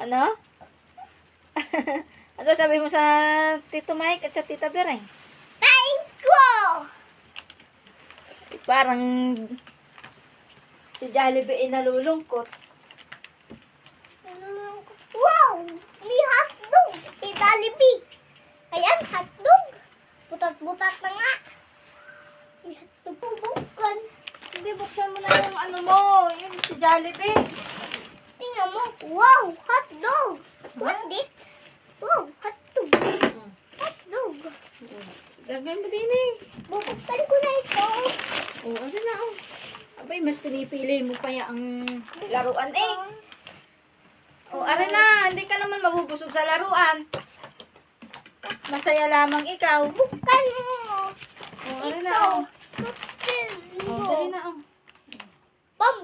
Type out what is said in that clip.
Ano? Ano sabi mo sa Tito Mike at sa Tita Bereng? Thank you! Parang si Jollibee ay nalulungkot. Wow! May hotdog! Jollibee! Ayan, hotdog! Butat-butat na nga. May hotdog po bukan. Hindi, buksan mo na yung ano mo, yung si Jollibee. Tingnan mo. Wow! Hotdog! What this? Wow! Hotdog! Hotdog! Gagawin mo din eh. Bubuksan ko na ito. Oo, ano na oh. Abay, mas pinipili mo pa yung laruan eh. O, ano na, hindi ka naman mabubusog sa laruan. Masaya lamang ikaw. Buksan mo. O, ano na oh. Buksan O, mo. dali na oh. Pam!